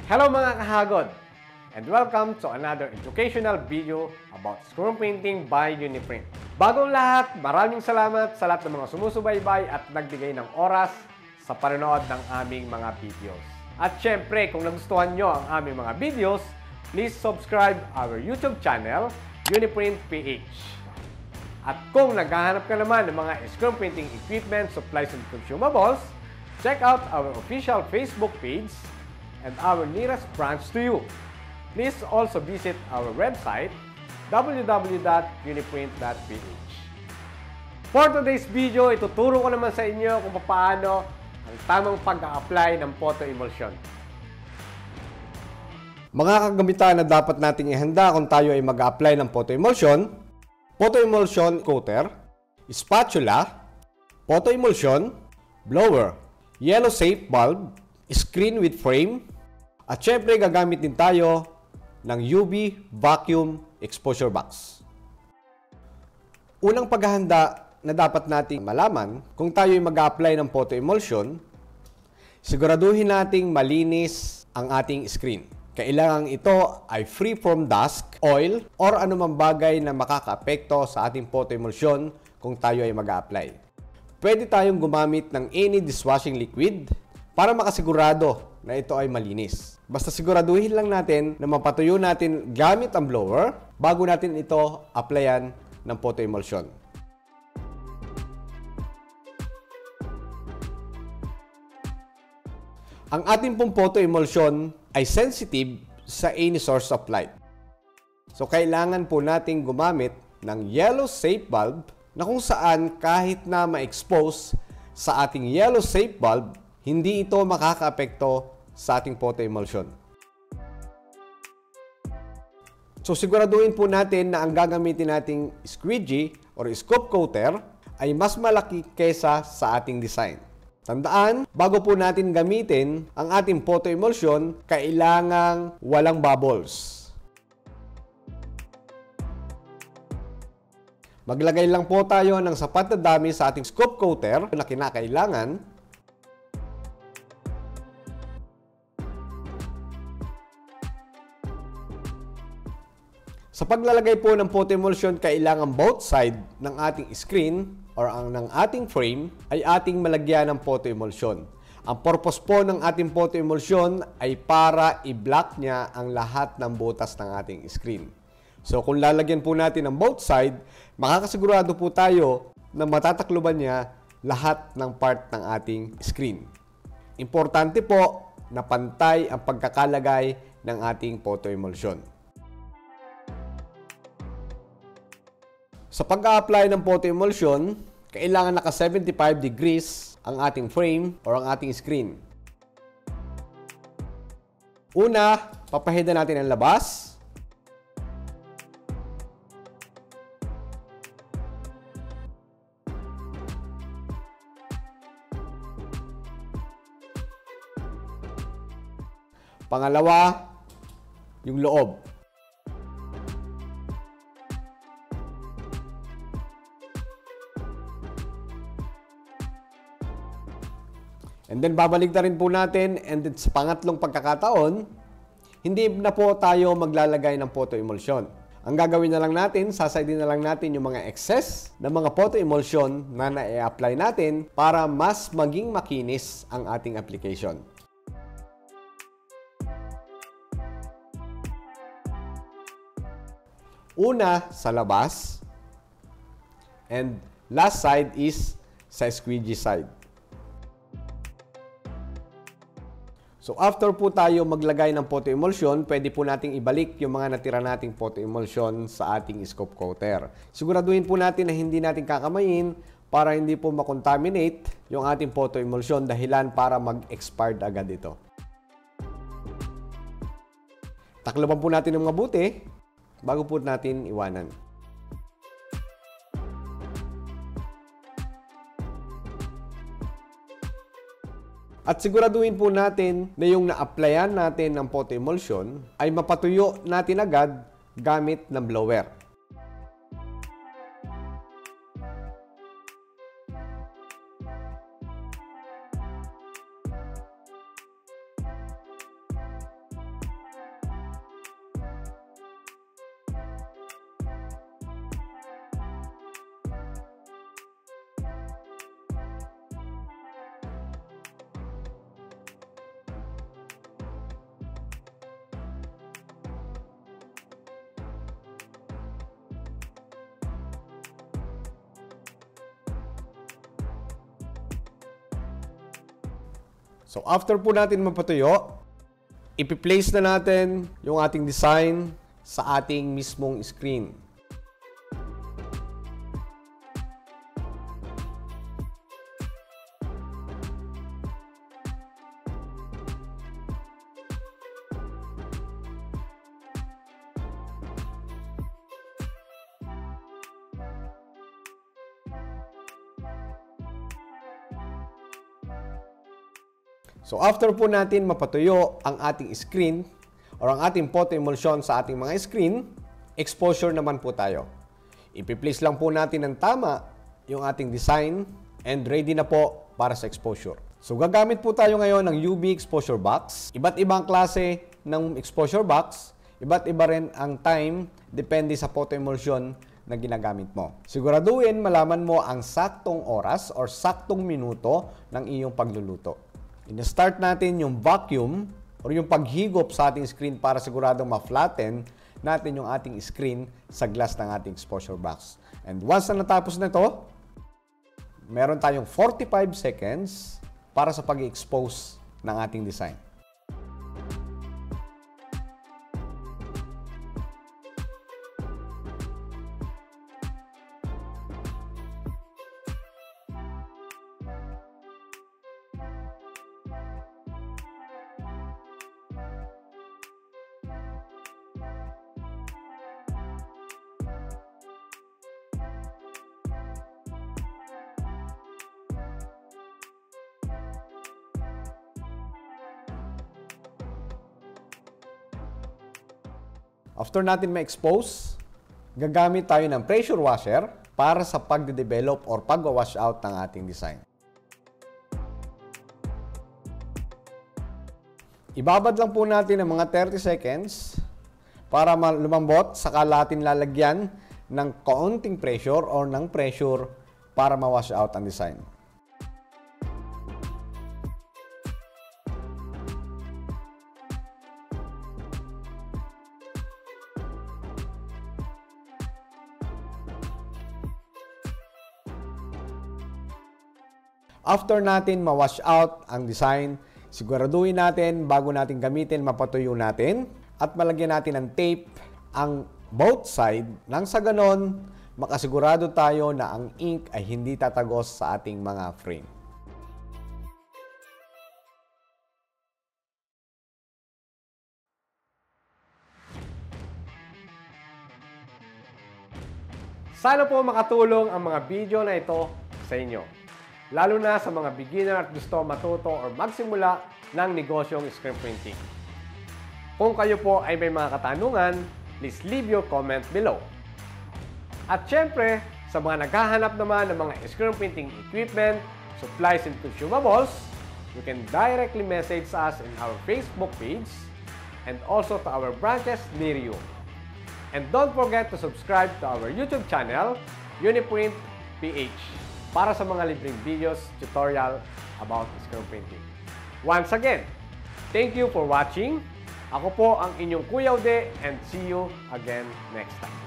Hello mga kahagod! And welcome to another educational video about scroll printing by Uniprint. Bagong lahat, maraming salamat sa lahat ng mga sumusubaybay at nagbigay ng oras sa panonood ng aming mga videos. At syempre, kung nagustuhan nyo ang aming mga videos, please subscribe our YouTube channel, Uniprint PH. At kung naghahanap ka naman ng mga scroll printing equipment, supplies, and consumables, check out our official Facebook page and our nearest branch to you. Please also visit our website www.uniprint.ph. For today's video, ituturo ko naman sa inyo kung paano ang tamang pag-a-apply ng photo emulsion. Mga kagamitan na dapat nating ihanda kung tayo ay mag-a-apply ng photo emulsion coater, spatula, photo emulsion, blower, yellow safe bulb, screen with frame, at syempre gagamit din tayo ng UV vacuum exposure box. Unang paghahanda na dapat nating malaman kung tayo ay mag-a-apply ng photo emulsion, siguraduhin nating malinis ang ating screen. Kailangan ito ay free from dust, oil, or anumang bagay na makakaapekto sa ating photo emulsion kung tayo ay mag-a-apply. Pwede tayong gumamit ng any dishwashing liquid para makasigurado na ito ay malinis. Basta siguraduhin lang natin na mapatuyo natin gamit ang blower bago natin ito applyan ng photo emulsion. Ang ating pong photo emulsion ay sensitive sa any source of light. So kailangan po nating gumamit ng yellow safe bulb na kung saan kahit na ma-expose sa ating yellow safe bulb, hindi ito makakaapekto sa ating photo emulsion. So siguraduhin po natin na ang gagamitin nating squeegee or scoop coater ay mas malaki kesa sa ating design. Tandaan, bago po natin gamitin ang ating photo emulsion, kailangang walang bubbles. Maglagay lang po tayo ng sapat na dami sa ating scoop coater na kinakailangan. Sa paglalagay po ng photo emulsion, kailangan both side ng ating screen or ng ating frame ay ating malagyan ng photo emulsion. Ang purpose po ng ating photo emulsion ay para i-block niya ang lahat ng butas ng ating screen. So kung lalagyan po natin ng both side, makakasigurado po tayo na matatakluban niya lahat ng part ng ating screen. Importante po na pantay ang pagkakalagay ng ating photo emulsion. Sa pag-a-apply ng photo emulsion, kailangan naka 75 degrees ang ating frame or ang ating screen. Una, papahida natin ang labas. Pangalawa, yung loob. And then babalik na rin po natin, and then sa pangatlong pagkakataon, hindi na po tayo maglalagay ng photo emulsion. Ang gagawin na lang natin, sasaydin na lang natin yung mga excess na mga photo emulsion na na-apply natin para mas maging makinis ang ating application. Una, sa labas, and last side is sa squeegee side. So after po tayo maglagay ng photo emulsion, pwede po nating ibalik yung mga natira nating photo emulsion sa ating scoop coater. Siguraduhin po natin na hindi natin kakamayin para hindi po makontaminate yung ating photo emulsion, dahilan para mag-expired agad ito. Takloban po natin ng mabuti bago po natin iwanan. At siguraduhin po natin na yung na-applyan natin ng photo emulsion ay mapatuyo natin agad gamit ng blower. So after po natin mapatuyo, ipi-place na natin yung ating design sa ating mismong screen. So after po natin mapatuyo ang ating screen or ang ating photo emulsion sa ating mga screen, exposure naman po tayo. Ipi-place lang po natin ng tama yung ating design and ready na po para sa exposure. So gagamit po tayo ngayon ng UV exposure box. Iba't ibang klase ng exposure box, iba't iba rin ang time depende sa photo emulsion na ginagamit mo. Siguraduhin malaman mo ang saktong oras or saktong minuto ng iyong pagluluto. I-start natin yung vacuum or yung paghigop sa ating screen para siguradong ma-flatten natin yung ating screen sa glass ng ating exposure box. And once na natapos na ito, meron tayong 45 seconds para sa pag-expose ng ating design. After natin ma-expose, gagamit tayo ng pressure washer para sa pagde-develop or pag-wash out ng ating design. Ibabad lang po natin ng mga 30 seconds para lumambot, saka natin lalagyan ng kaunting pressure or ng pressure para ma-wash out ang design. After natin ma-wash out ang design, siguraduhin natin bago natin gamitin, mapatuyo natin at malagyan natin ng tape ang both side nang sa ganon, makasigurado tayo na ang ink ay hindi tatagos sa ating mga frame. Sana po makatulong ang mga video na ito sa inyo. Lalo na sa mga beginner at gusto matuto or magsimula ng negosyong screen printing. Kung kayo po ay may mga katanungan, please leave your comment below. At syempre, sa mga naghahanap naman ng mga screen printing equipment, supplies, and consumables, you can directly message us in our Facebook page and also to our branches near you. And don't forget to subscribe to our YouTube channel, Uniprint PH, para sa mga libreng videos, tutorial about screen printing. Once again, thank you for watching. Ako po ang inyong Kuya Ude and see you again next time.